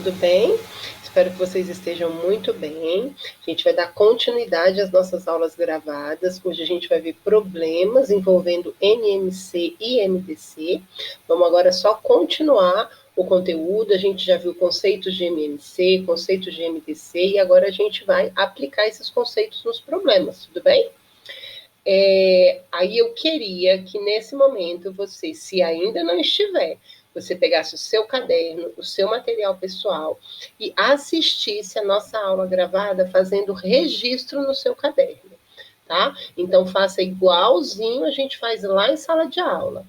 tudo bem? Espero que vocês estejam muito bem. A gente vai dar continuidade às nossas aulas gravadas. Hoje a gente vai ver problemas envolvendo NMC e MDC. Vamos agora só continuar o conteúdo. A gente já viu conceitos de MMC, conceitos de MDC, e agora a gente vai aplicar esses conceitos nos problemas, tudo bem? Aí eu queria que nesse momento você, se ainda não estiver, você pegasse o seu caderno, o seu material pessoal e assistisse a nossa aula gravada fazendo registro no seu caderno, tá? Então faça igualzinho a gente faz lá em sala de aula.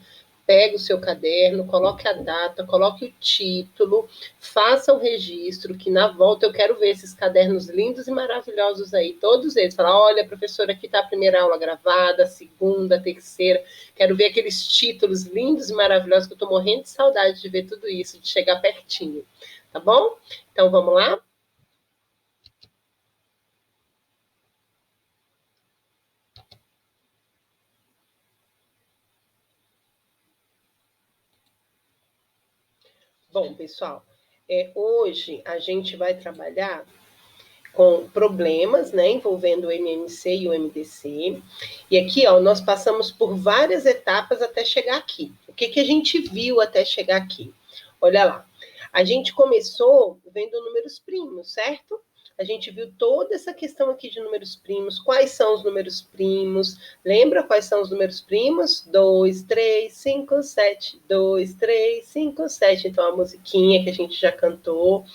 Pega o seu caderno, coloque a data, coloque o título, faça o registro, que na volta eu quero ver esses cadernos lindos e maravilhosos aí, todos eles. Falar, olha, professora, aqui está a primeira aula gravada, a segunda, a terceira. Quero ver aqueles títulos lindos e maravilhosos, que eu estou morrendo de saudade de ver tudo isso, de chegar pertinho. Tá bom? Então, vamos lá? Bom, pessoal, hoje a gente vai trabalhar com problemas, né, envolvendo o MMC e o MDC. E aqui, ó, nós passamos por várias etapas até chegar aqui. O que a gente viu até chegar aqui? Olha lá. A gente começou vendo números primos, certo? A gente viu toda essa questão aqui de números primos. Quais são os números primos? Lembra quais são os números primos? 2, 3, 5, 7. 2, 3, 5, 7. Então, a musiquinha que a gente já cantou.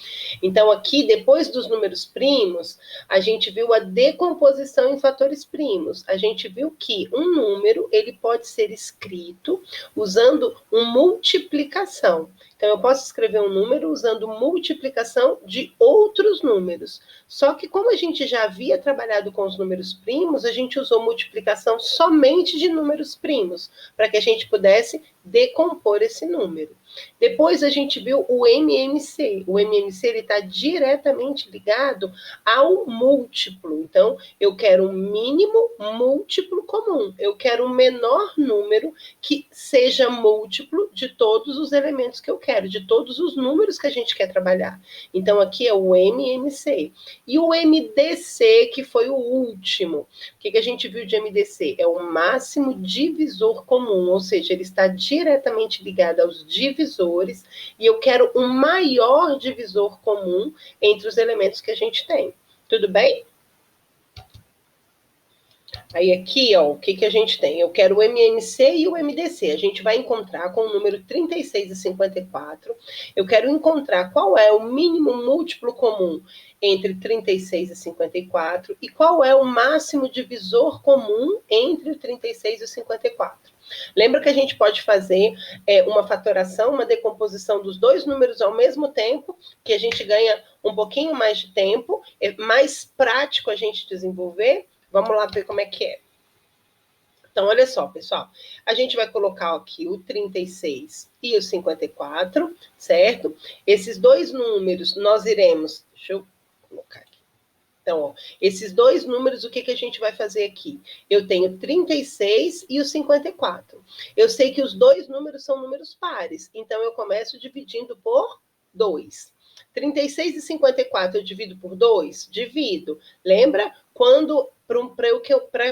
Então, aqui, depois dos números primos, a gente viu a decomposição em fatores primos. A gente viu que um número, ele pode ser escrito usando uma multiplicação. Então, eu posso escrever um número usando multiplicação de outros números. Só que, como a gente já havia trabalhado com os números primos, a gente usou multiplicação somente de números primos, para que a gente pudesse decompor esse número. Depois a gente viu o MMC. O MMC está diretamente ligado ao múltiplo. Então, eu quero um mínimo múltiplo comum. Eu quero um menor número que seja múltiplo de todos os elementos que eu quero, de todos os números que a gente quer trabalhar. Então, aqui é o MMC. E o MDC, que foi o último. O que a gente viu de MDC? É o máximo divisor comum, ou seja, ele está diretamente ligado aos divisores, e eu quero um maior divisor comum entre os elementos que a gente tem. Tudo bem? Aí aqui, ó, o que a gente tem? Eu quero o MMC e o MDC. A gente vai encontrar com o número 36 e 54. Eu quero encontrar qual é o mínimo múltiplo comum entre 36 e 54 e qual é o máximo divisor comum entre o 36 e o 54. Lembra que a gente pode fazer uma fatoração, uma decomposição dos dois números ao mesmo tempo, que a gente ganha um pouquinho mais de tempo, é mais prático a gente desenvolver? Vamos lá ver como é que é. Então, olha só, pessoal. A gente vai colocar aqui o 36 e o 54, certo? Esses dois números, nós iremos... Deixa eu colocar aqui. Então, ó, esses dois números, o que a gente vai fazer aqui? Eu tenho 36 e o 54. Eu sei que os dois números são números pares, então eu começo dividindo por 2. 36 e 54 eu divido por 2? Divido. Lembra? Quando,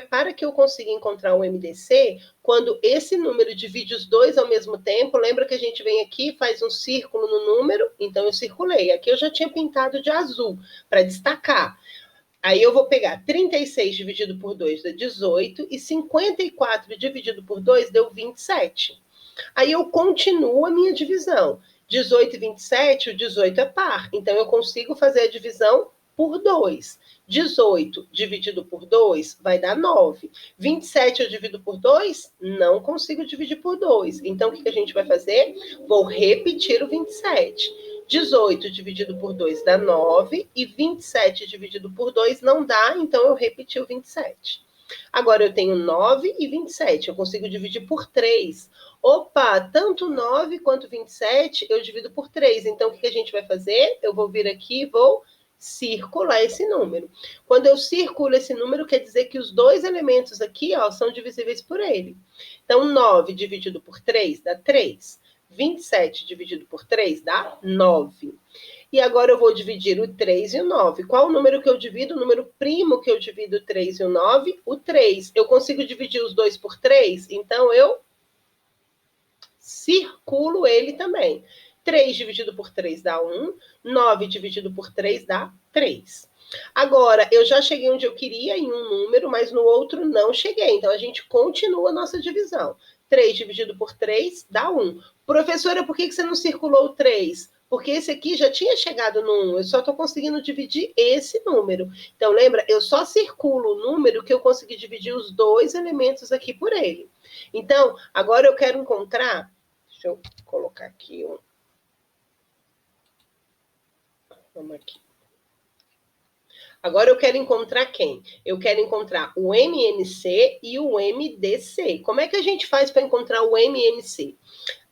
para que eu consiga encontrar o MDC, quando esse número divide os dois ao mesmo tempo, lembra que a gente vem aqui, faz um círculo no número? Então, eu circulei. Aqui eu já tinha pintado de azul, para destacar. Aí eu vou pegar 36 dividido por 2 dá 18, e 54 dividido por 2 deu 27. Aí eu continuo a minha divisão. 18 e 27, o 18 é par. Então, eu consigo fazer a divisão por 2. 18 dividido por 2 vai dar 9. 27 eu divido por 2? Não consigo dividir por 2. Então, o que a gente vai fazer? Vou repetir o 27. 18 dividido por 2 dá 9. E 27 dividido por 2 não dá, então eu repeti o 27. Agora eu tenho 9 e 27. Eu consigo dividir por 3. Opa, tanto 9 quanto 27 eu divido por 3. Então, o que a gente vai fazer? Eu vou vir aqui e vou circular esse número. Quando eu circulo esse número, quer dizer que os dois elementos aqui, ó, são divisíveis por ele. Então, 9 dividido por 3 dá 3. 27 dividido por 3 dá 9. E agora eu vou dividir o 3 e o 9. Qual o número que eu divido? O número primo que eu divido o 3 e o 9? O 3. Eu consigo dividir os dois por 3? Então, eu circulo ele também. 3 dividido por 3 dá 1. 9 dividido por 3 dá 3. Agora, eu já cheguei onde eu queria em um número, mas no outro não cheguei. Então, a gente continua a nossa divisão. 3 dividido por 3 dá 1. Professora, por que você não circulou o 3? Porque esse aqui já tinha chegado no 1. Eu só estou conseguindo dividir esse número. Então, lembra? Eu só circulo o número que eu consegui dividir os dois elementos aqui por ele. Então, agora eu quero encontrar... Deixa eu colocar aqui um... Vamos aqui. Agora eu quero encontrar quem? Eu quero encontrar o MNC e o MDC. Como é que a gente faz para encontrar o MNC?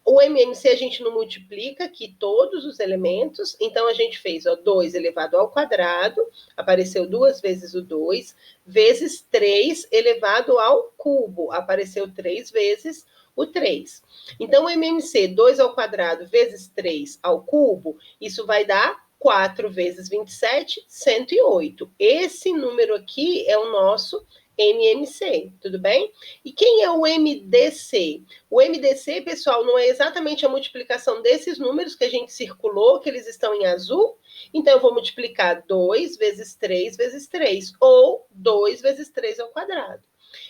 O MNC a gente não multiplica aqui todos os elementos, então a gente fez 2 elevado ao quadrado, apareceu 2 vezes o 2, vezes 3 elevado ao cubo, apareceu 3 vezes o 3. Então, o MNC 2 ao quadrado vezes 3 ao cubo, isso vai dar 4 vezes 27, 108. Esse número aqui é o nosso MMC, tudo bem? E quem é o MDC? O MDC, pessoal, não é exatamente a multiplicação desses números que a gente circulou, que eles estão em azul. Então, eu vou multiplicar 2 vezes 3 vezes 3, ou 2 vezes 3 ao quadrado.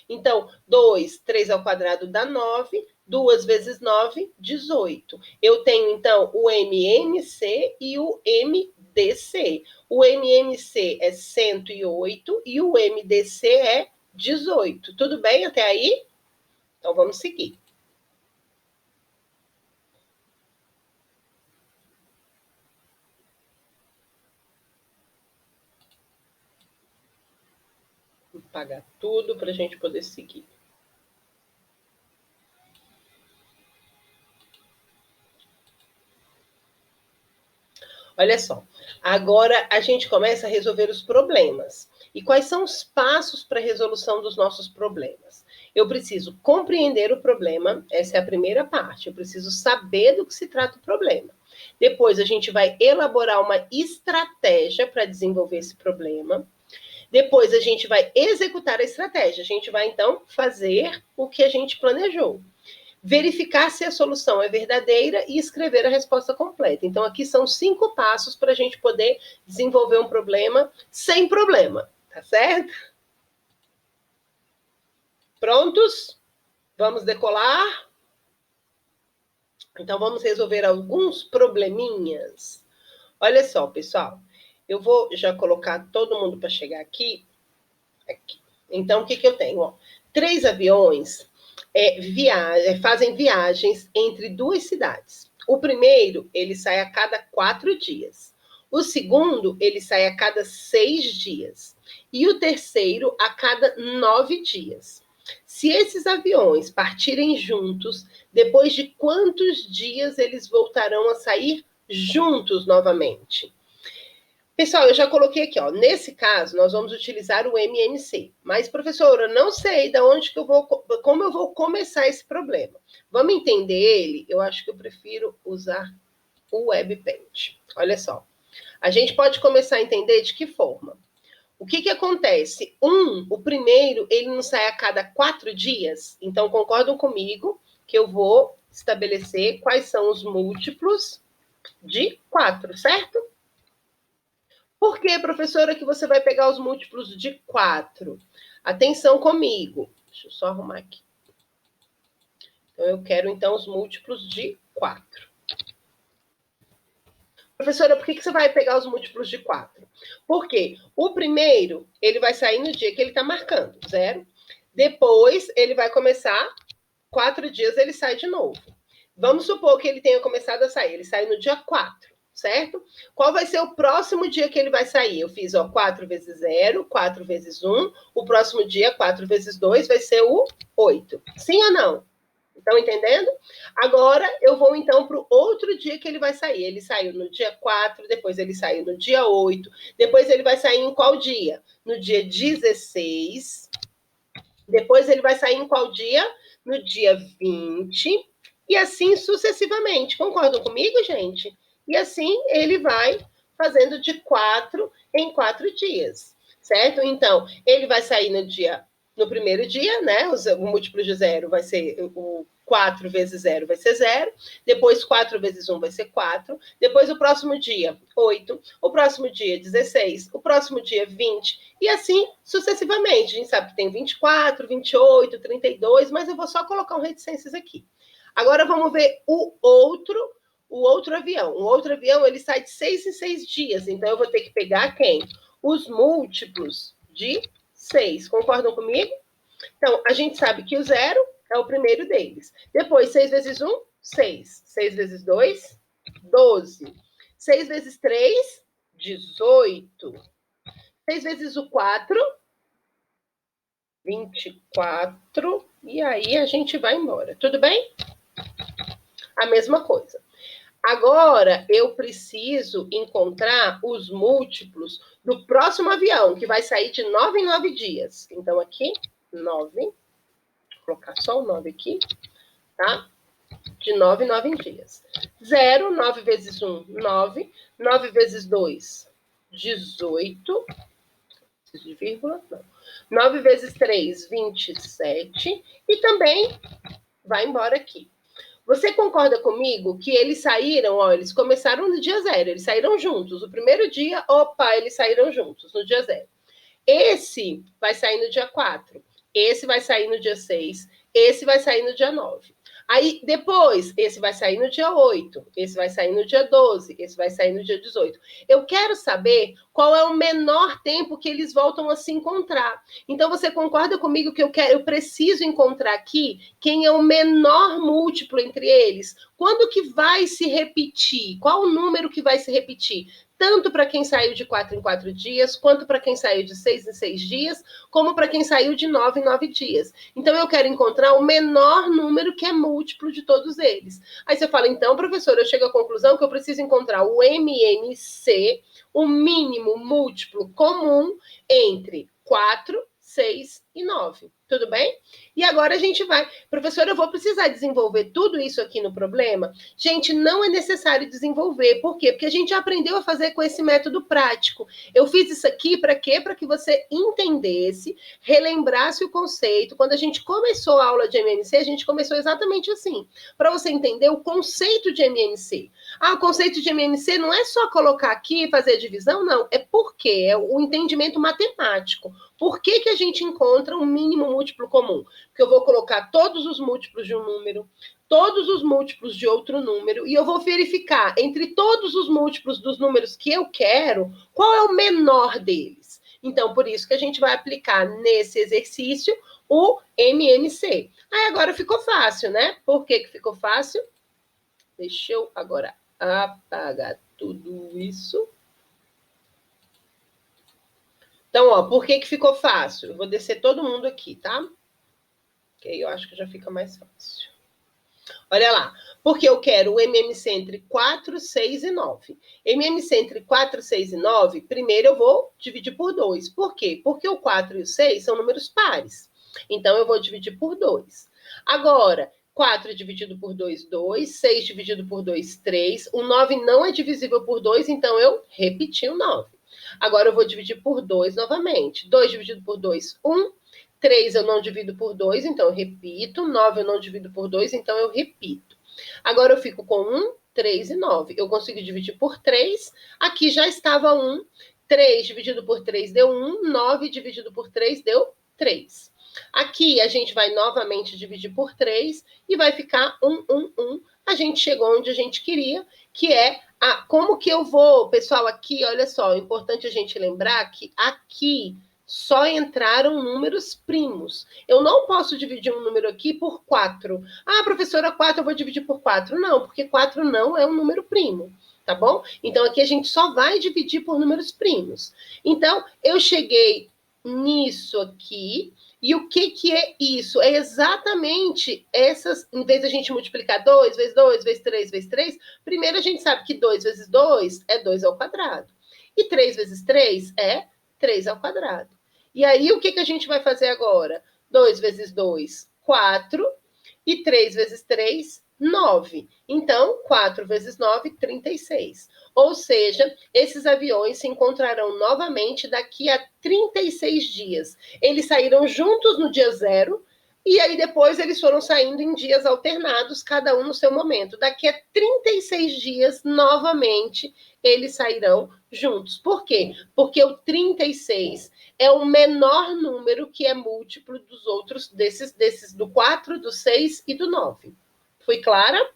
Então, 2, 3 ao quadrado dá 9, 2 vezes 9, 18. Eu tenho, então, o MMC e o MDC. O MMC é 108 e o MDC é 18. Tudo bem até aí? Então, vamos seguir. Vou apagar tudo para a gente poder seguir. Olha só, agora a gente começa a resolver os problemas. E quais são os passos para a resolução dos nossos problemas? Eu preciso compreender o problema, essa é a primeira parte. Eu preciso saber do que se trata o problema. Depois a gente vai elaborar uma estratégia para desenvolver esse problema. Depois a gente vai executar a estratégia. A gente vai, então, fazer o que a gente planejou. Verificar se a solução é verdadeira e escrever a resposta completa. Então, aqui são 5 passos para a gente poder desenvolver um problema sem problema, tá certo? Prontos? Vamos decolar? Então, vamos resolver alguns probleminhas. Olha só, pessoal, eu vou já colocar todo mundo para chegar aqui. Então, o que eu tenho? Ó, 3 aviões fazem viagens entre 2 cidades. O primeiro, ele sai a cada 4 dias. O segundo, ele sai a cada 6 dias. E o terceiro, a cada 9 dias. Se esses aviões partirem juntos, depois de quantos dias eles voltarão a sair juntos novamente? Pessoal, eu já coloquei aqui, ó. Nesse caso, nós vamos utilizar o MNC. Mas, professora, eu não sei de onde que como eu vou começar esse problema. Vamos entender ele? Eu acho que eu prefiro usar o WebPaint. Olha só. A gente pode começar a entender de que forma. O que acontece? O primeiro, ele não sai a cada 4 dias. Então, concordam comigo que eu vou estabelecer quais são os múltiplos de 4, certo? Por que, professora, que você vai pegar os múltiplos de 4? Atenção comigo. Deixa eu só arrumar aqui. Então, eu quero, então, os múltiplos de 4. Professora, por que você vai pegar os múltiplos de 4? Porque o primeiro, ele vai sair no dia que ele está marcando, 0. Depois, ele vai começar, 4 dias ele sai de novo. Vamos supor que ele tenha começado a sair. Ele sai no dia 4. Certo? Qual vai ser o próximo dia que ele vai sair? Eu fiz, 4 vezes 0, 4 vezes 1. O próximo dia, 4 vezes 2, vai ser o 8. Sim ou não? Estão entendendo? Agora, eu vou, então, para o outro dia que ele vai sair. Ele saiu no dia 4, depois ele saiu no dia 8. Depois ele vai sair em qual dia? No dia 16. Depois ele vai sair em qual dia? No dia 20. E assim sucessivamente. Concordam comigo, gente? E assim ele vai fazendo de 4 em 4 dias, certo? Então, ele vai sair no primeiro dia, né? O múltiplo de 0 vai ser o 4 vezes 0 vai ser 0, depois 4 vezes 1 vai ser 4, depois o próximo dia, 8, o próximo dia, 16, o próximo dia, 20, e assim sucessivamente. A gente sabe que tem 24, 28, 32, mas eu vou só colocar um reticências aqui. Agora vamos ver o outro avião. O outro avião, ele sai de 6 em 6 dias, então eu vou ter que pegar quem? Os múltiplos de 6. Concordam comigo? Então, a gente sabe que o 0 é o primeiro deles. Depois, 6 vezes 1, 6. 6 vezes 2, 12. 6 vezes 3, 18. 6 vezes o 4, 24. E aí a gente vai embora. Tudo bem? A mesma coisa. Agora, eu preciso encontrar os múltiplos do próximo avião, que vai sair de 9 em 9 dias. Então, aqui, 9. Vou colocar só o 9 aqui, tá? De 9 em 9 dias. 0, 9 vezes 1, 9. 9 vezes 2, 18. Preciso de vírgula? Não. 9 vezes 3, 27. E também vai embora aqui. Você concorda comigo que eles saíram, ó, eles começaram no dia 0, eles saíram juntos. O primeiro dia, opa, eles saíram juntos, no dia 0. Esse vai sair no dia 4, esse vai sair no dia 6, esse vai sair no dia 9. Aí, depois, esse vai sair no dia 8, esse vai sair no dia 12, esse vai sair no dia 18. Eu quero saber qual é o menor tempo que eles voltam a se encontrar. Então, você concorda comigo que eu preciso encontrar aqui quem é o menor múltiplo entre eles? Quando que vai se repetir? Qual o número que vai se repetir? Tanto para quem saiu de 4 em 4 dias, quanto para quem saiu de 6 em 6 dias, como para quem saiu de 9 em 9 dias. Então, eu quero encontrar o menor número que é múltiplo de todos eles. Aí você fala, então, professor, eu chego à conclusão que eu preciso encontrar o MMC, o mínimo múltiplo comum entre 4, 6 e 9. Tudo bem? E agora a gente vai. Professor, eu vou precisar desenvolver tudo isso aqui no problema? Gente, não é necessário desenvolver. Por quê? Porque a gente já aprendeu a fazer com esse método prático. Eu fiz isso aqui para quê? Para que você entendesse, relembrasse o conceito. Quando a gente começou a aula de MMC, a gente começou exatamente assim. Para você entender o conceito de MMC. Ah, o conceito de MMC não é só colocar aqui e fazer a divisão, não. É porque é o entendimento matemático. Por que que a gente encontra um mínimo múltiplo comum? Porque eu vou colocar todos os múltiplos de um número, todos os múltiplos de outro número, e eu vou verificar entre todos os múltiplos dos números que eu quero, qual é o menor deles. Então, por isso que a gente vai aplicar nesse exercício o MMC. Aí agora ficou fácil, né? Por que que ficou fácil? Deixa eu agora apagar tudo isso. Então, ó, por que que ficou fácil? Eu vou descer todo mundo aqui, tá? Que aí eu acho que já fica mais fácil. Olha lá, porque eu quero o MMC entre 4, 6 e 9. MMC entre 4, 6 e 9, primeiro eu vou dividir por 2. Por quê? Porque o 4 e o 6 são números pares. Então, eu vou dividir por 2. Agora, 4 dividido por 2, 2. 6 dividido por 2, 3. O 9 não é divisível por 2, então eu repeti o 9. Agora, eu vou dividir por 2 novamente. 2 dividido por 2, 1. 3 eu não divido por 2, então eu repito. 9 eu não divido por 2, então eu repito. Agora eu fico com 1, 3 e 9. Eu consigo dividir por 3. Aqui já estava 1. 3 dividido por 3 deu 1. 9 dividido por 3 deu 3. Aqui a gente vai novamente dividir por 3 e vai ficar 1, 1, 1. A gente chegou onde a gente queria, que é como que eu vou... Pessoal, aqui, olha só, é importante a gente lembrar que aqui só entraram números primos. Eu não posso dividir um número aqui por 4. Ah, professora, 4 eu vou dividir por 4. Não, porque 4 não é um número primo, tá bom? Então, aqui a gente só vai dividir por números primos. Então, eu cheguei nisso aqui. E o que que é isso? É exatamente essas... Em vez de a gente multiplicar 2 vezes 2 vezes 3 vezes 3, primeiro a gente sabe que 2 vezes 2 é 2 ao quadrado. E 3 vezes 3 é 3 ao quadrado. E aí, o que que a gente vai fazer agora? 2 vezes 2, 4. E 3 vezes 3, 9. Então, 4 vezes 9, 36. Ou seja, esses aviões se encontrarão novamente daqui a 36 dias. Eles saíram juntos no dia 0, e aí depois eles foram saindo em dias alternados, cada um no seu momento. Daqui a 36 dias, novamente, eles sairão juntos. Por quê? Porque o 36 é o menor número que é múltiplo dos outros, desses do 4, do 6 e do 9. Fui clara?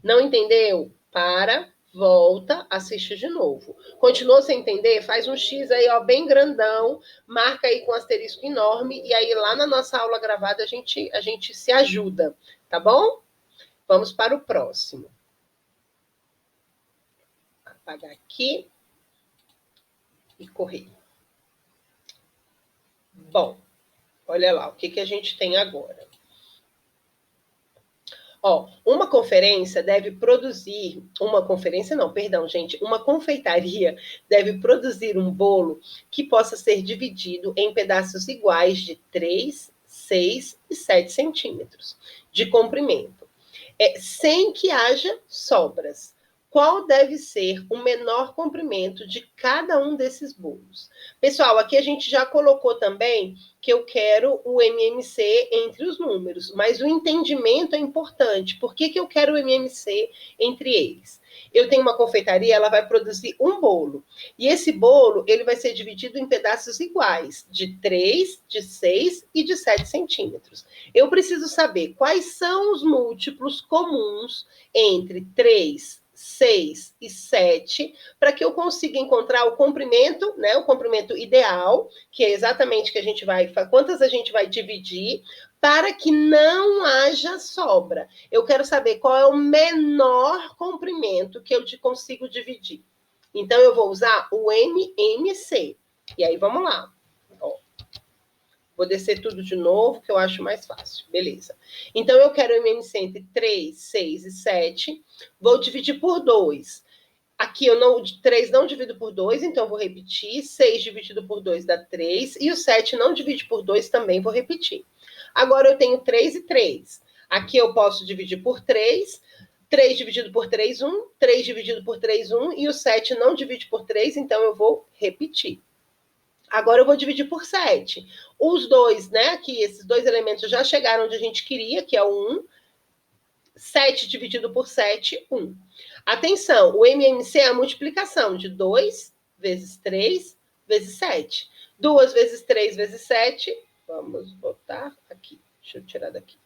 Não entendeu? Para, volta, assiste de novo. Continuou sem entender? Faz um X aí, ó, bem grandão, marca aí com um asterisco enorme, e aí lá na nossa aula gravada a gente se ajuda, tá bom? Vamos para o próximo. Apagar aqui e correr. Bom, olha lá, o que a gente tem agora? Ó, uma conferência deve produzir, uma conferência não, perdão, gente, uma confeitaria deve produzir um bolo que possa ser dividido em pedaços iguais de 3, 6 e 7 centímetros de comprimento, sem que haja sobras. Qual deve ser o menor comprimento de cada um desses bolos? Pessoal, aqui a gente já colocou também que eu quero o MMC entre os números, mas o entendimento é importante. Por que eu quero o MMC entre eles? Eu tenho uma confeitaria, ela vai produzir um bolo. E esse bolo, ele vai ser dividido em pedaços iguais, de 3, de 6 e de 7 centímetros. Eu preciso saber quais são os múltiplos comuns entre 3, 6 e 7, para que eu consiga encontrar o comprimento, né, o comprimento ideal, que é exatamente que a gente vai, quantas a gente vai dividir, para que não haja sobra. Eu quero saber qual é o menor comprimento que eu consigo dividir. Então, eu vou usar o MMC. E aí, vamos lá. Ó, vou descer tudo de novo, que eu acho mais fácil. Beleza. Então, eu quero o MMC entre 3, 6 e 7. Vou dividir por 2. Aqui, 3 não divido por 2, então eu vou repetir. 6 dividido por 2 dá 3. E o 7 não divide por 2, também vou repetir. Agora, eu tenho 3 e 3. Aqui eu posso dividir por 3. 3 dividido por 3, 1. 3 dividido por 3, 1. E o 7 não divide por 3, então eu vou repetir. Agora eu vou dividir por 7. Os dois, né, aqui, esses dois elementos já chegaram onde a gente queria, que é o 1. 7 dividido por 7, 1. Atenção, o MMC é a multiplicação de 2 vezes 3 vezes 7. 2 vezes 3 vezes 7. Vamos botar aqui. Deixa eu tirar daqui.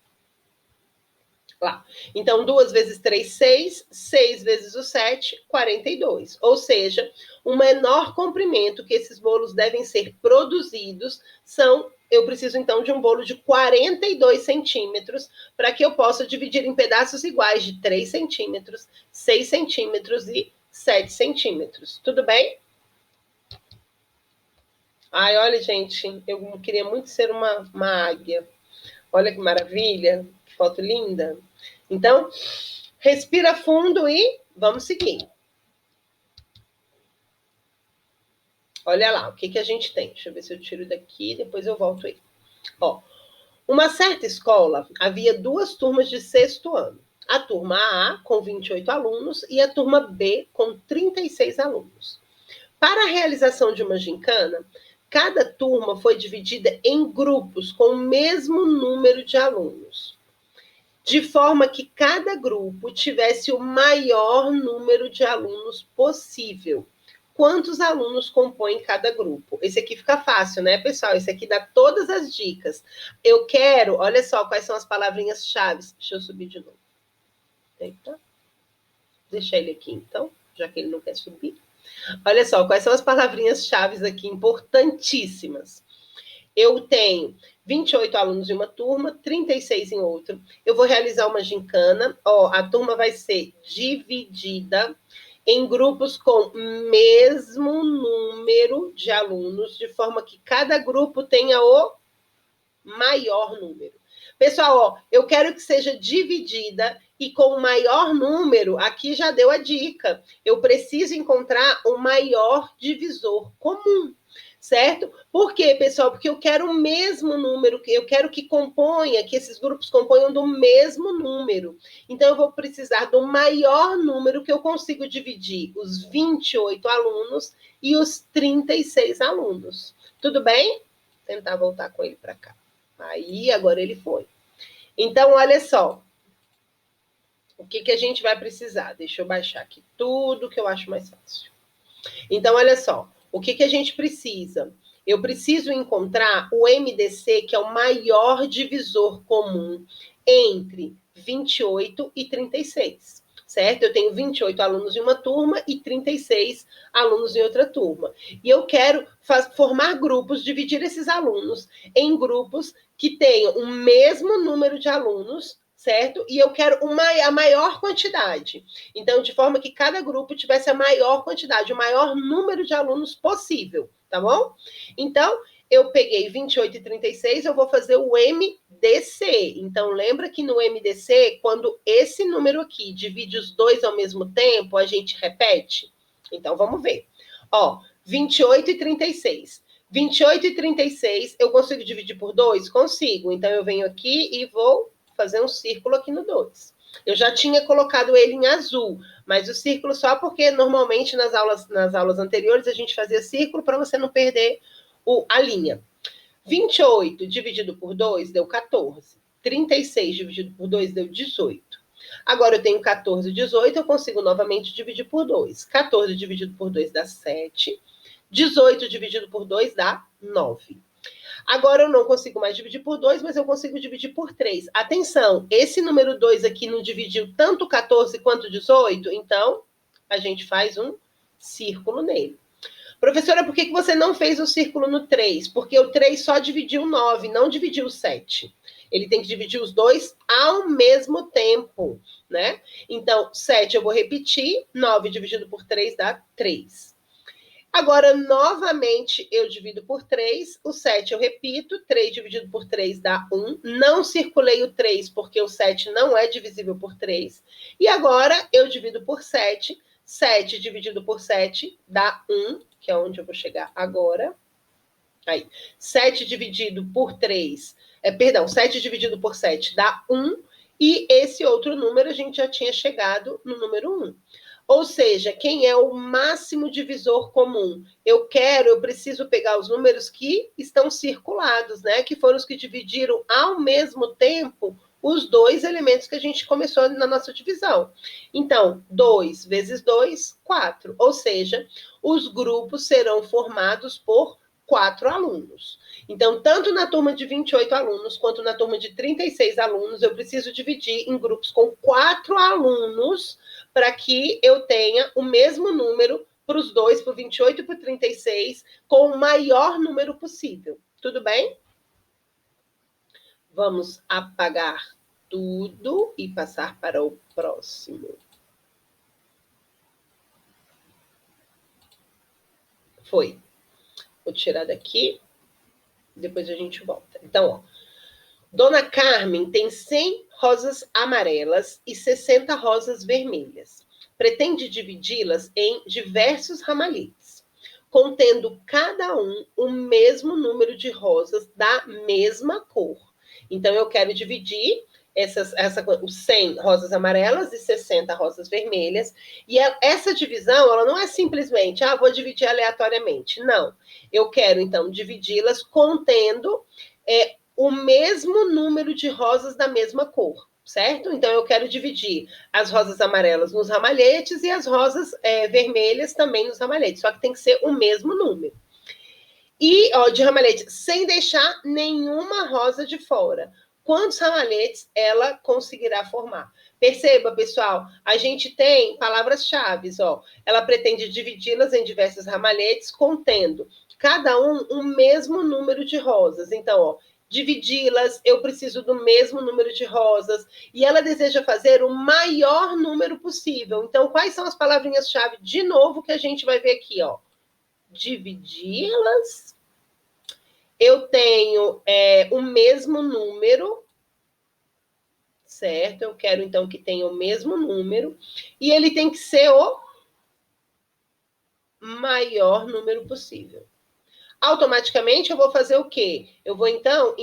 Lá. Então, 2 vezes 3, 6. 6 vezes o 7, 42. Ou seja, o menor comprimento que esses bolos devem ser produzidos são... Eu preciso, então, de um bolo de 42 centímetros para que eu possa dividir em pedaços iguais de 3 centímetros, 6 centímetros e 7 centímetros. Tudo bem? Ai, olha, gente, eu queria muito ser uma águia. Olha que maravilha, que foto linda. Então, respira fundo e vamos seguir. Olha lá, o que a gente tem? Deixa eu ver se eu tiro daqui, depois eu volto aí. Ó, uma certa escola havia 2 turmas de 6º ano. A turma A, com 28 alunos, e a turma B, com 36 alunos. Para a realização de uma gincana, cada turma foi dividida em grupos com o mesmo número de alunos, de forma que cada grupo tivesse o maior número de alunos possível. Quantos alunos compõem cada grupo? Esse aqui fica fácil, né, pessoal? Esse aqui dá todas as dicas. Eu quero, olha só quais são as palavrinhas-chave. Deixa eu subir de novo. Eita. Deixa ele aqui, então, já que ele não quer subir. Olha só, quais são as palavrinhas-chave aqui importantíssimas. Eu tenho 28 alunos em uma turma, 36 em outra. Eu vou realizar uma gincana. Ó, a turma vai ser dividida em grupos com mesmo número de alunos, de forma que cada grupo tenha o maior número. Pessoal, ó, eu quero que seja dividida E com o maior número, aqui já deu a dica. Eu preciso encontrar o maior divisor comum, certo? Por quê, pessoal? Porque eu quero o mesmo número, eu quero que esses grupos componham do mesmo número. Então, eu vou precisar do maior número que eu consigo dividir os 28 alunos e os 36 alunos. Tudo bem? Vou tentar voltar com ele para cá. Aí, agora ele foi. Então, olha só. O que a gente vai precisar? Deixa eu baixar aqui tudo que eu acho mais fácil. Então, olha só. O que a gente precisa? Eu preciso encontrar o MDC, que é o maior divisor comum entre 28 e 36. Certo? Eu tenho 28 alunos em uma turma e 36 alunos em outra turma. E eu quero formar grupos, dividir esses alunos em grupos que tenham o mesmo número de alunos, certo? E eu quero a maior quantidade. Então, de forma que cada grupo tivesse a maior quantidade, o maior número de alunos possível, tá bom? Então, eu peguei 28 e 36, eu vou fazer o MDC. Então, lembra que no MDC, quando esse número aqui divide os dois ao mesmo tempo, a gente repete? Então, vamos ver. Ó, 28 e 36. 28 e 36, eu consigo dividir por 2? Consigo. Então, eu venho aqui e vou fazer um círculo aqui no 2. Eu já tinha colocado ele em azul, mas o círculo só porque normalmente nas aulas anteriores a gente fazia círculo para você não perder a linha. 28 dividido por 2 deu 14. 36 dividido por 2 deu 18. Agora eu tenho 14 e 18, eu consigo novamente dividir por 2. 14 dividido por 2 dá 7. 18 dividido por 2 dá 9. Agora eu não consigo mais dividir por 2, mas eu consigo dividir por 3. Atenção, esse número 2 aqui não dividiu tanto 14 quanto 18, então a gente faz um círculo nele. Professora, por que você não fez o círculo no 3? Porque o 3 só dividiu 9, não dividiu 7. Ele tem que dividir os dois ao mesmo tempo, né? Então, 7 eu vou repetir, 9 dividido por 3 dá 3. Agora, novamente, eu divido por 3, o 7 eu repito, 3 dividido por 3 dá 1. Não circulei o 3, porque o 7 não é divisível por 3. E agora, eu divido por 7. 7 dividido por 7 dá 1, que é onde eu vou chegar agora. Aí, 7 dividido por 3, 7 dividido por 7 dá 1. E esse outro número, a gente já tinha chegado no número 1. Ou seja, quem é o máximo divisor comum? Eu preciso pegar os números que estão circulados, né? Que foram os que dividiram ao mesmo tempo os dois elementos que a gente começou na nossa divisão. Então, 2 vezes 2, 4. Ou seja, os grupos serão formados por 4 alunos. Então, tanto na turma de 28 alunos, quanto na turma de 36 alunos, eu preciso dividir em grupos com 4 alunos para que eu tenha o mesmo número para os dois, para o 28 e para o 36, com o maior número possível. Tudo bem? Vamos apagar tudo e passar para o próximo. Foi. Vou tirar daqui, depois a gente volta. Então, ó, Dona Carmen tem 100 rosas amarelas e 60 rosas vermelhas. Pretende dividi-las em diversos ramalhetes, contendo cada um o mesmo número de rosas da mesma cor. Então, eu quero dividir os 100 rosas amarelas e 60 rosas vermelhas. E essa divisão, ela não é simplesmente, vou dividir aleatoriamente. Não. Eu quero, então, dividi-las contendo o mesmo número de rosas da mesma cor, certo? Então, eu quero dividir as rosas amarelas nos ramalhetes e as rosas vermelhas também nos ramalhetes, só que tem que ser o mesmo número. E, de ramalhete, sem deixar nenhuma rosa de fora. Quantos ramalhetes ela conseguirá formar? Perceba, pessoal, a gente tem palavras-chave, ela pretende dividi-las em diversos ramalhetes, contendo cada um o mesmo número de rosas. Então, dividi-las, eu preciso do mesmo número de rosas, e ela deseja fazer o maior número possível. Então, quais são as palavrinhas-chave, de novo, que a gente vai ver aqui, dividi-las, eu tenho o mesmo número, certo? Eu quero, então, que tenha o mesmo número, e ele tem que ser o maior número possível. Automaticamente, eu vou fazer o quê? Eu vou, então,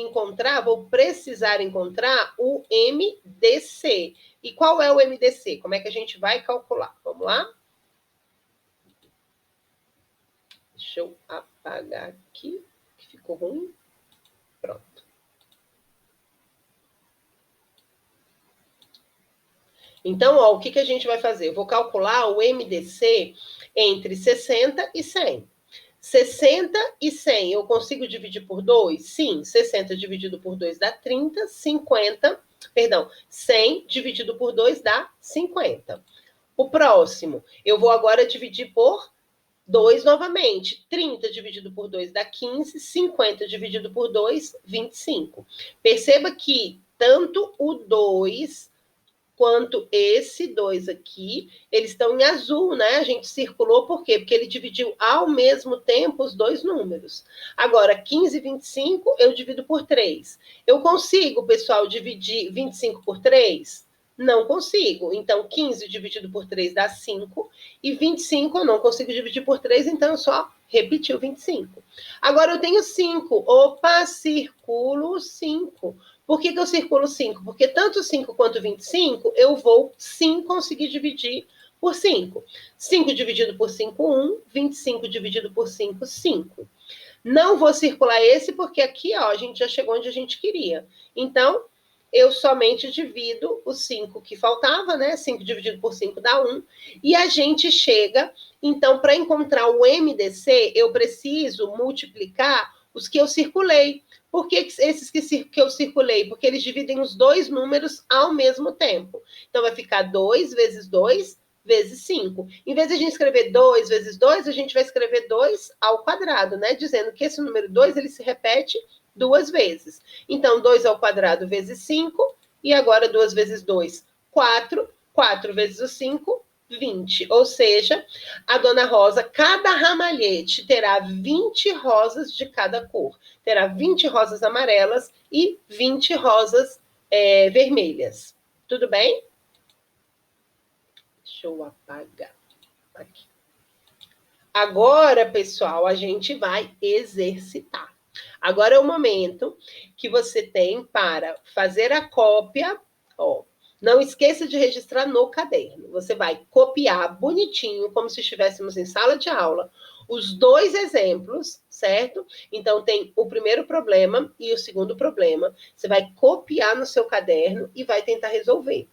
vou precisar encontrar o MDC. E qual é o MDC? Como é que a gente vai calcular? Vamos lá? Deixa eu apagar aqui, que ficou ruim. Pronto. Então, ó, o que a gente vai fazer? Eu vou calcular o MDC entre 60 e 100. 60 e 100, eu consigo dividir por 2? Sim, 60 dividido por 2 dá 30, 100 dividido por 2 dá 50. O próximo, eu vou agora dividir por 2 novamente. 30 dividido por 2 dá 15, 50 dividido por 2, 25. Perceba que tanto o 2 quanto esse 2 aqui, eles estão em azul, né? A gente circulou por quê? Porque ele dividiu ao mesmo tempo os dois números. Agora, 15 e 25, eu divido por 3. Eu consigo, pessoal, dividir 25 por 3? Não consigo. Então, 15 dividido por 3 dá 5. E 25 eu não consigo dividir por 3, então eu só repeti o 25. Agora eu tenho 5. Opa, circulo 5. Por que eu circulo 5? Porque tanto 5 quanto 25, eu vou sim conseguir dividir por 5. 5 dividido por 5, 1. 25 dividido por 5, 5. Não vou circular esse, porque aqui, ó, a gente já chegou onde a gente queria. Então, eu somente divido o 5 que faltava, né? 5 dividido por 5 dá 1. E a gente chega, então, para encontrar o MDC, eu preciso multiplicar os que eu circulei. Por que esses que eu circulei? Porque eles dividem os dois números ao mesmo tempo. Então, vai ficar 2 vezes 2 vezes 5. Em vez de a gente escrever 2 vezes 2, a gente vai escrever 2 ao quadrado, né? Dizendo que esse número 2, ele se repete 2 vezes. Então, 2 ao quadrado vezes 5, e agora 2 vezes 2, 4. 4 vezes o 5, 20. Ou seja, a dona Rosa, cada ramalhete terá 20 rosas de cada cor. Terá 20 rosas amarelas e 20 rosas vermelhas. Tudo bem? Deixa eu apagar aqui. Agora, pessoal, a gente vai exercitar. Agora é o momento que você tem para fazer a cópia. Ó, não esqueça de registrar no caderno. Você vai copiar bonitinho, como se estivéssemos em sala de aula, os dois exemplos, certo? Então, tem o primeiro problema e o segundo problema. Você vai copiar no seu caderno e vai tentar resolver,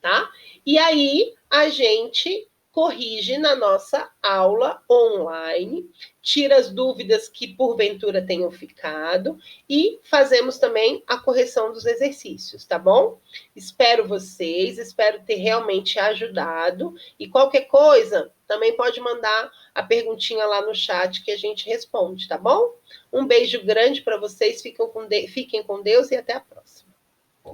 tá? E aí, a gente corrige na nossa aula online, tira as dúvidas que porventura tenham ficado e fazemos também a correção dos exercícios, tá bom? Espero vocês, espero ter realmente ajudado e qualquer coisa também pode mandar a perguntinha lá no chat que a gente responde, tá bom? Um beijo grande para vocês, fiquem com Deus e até a próxima.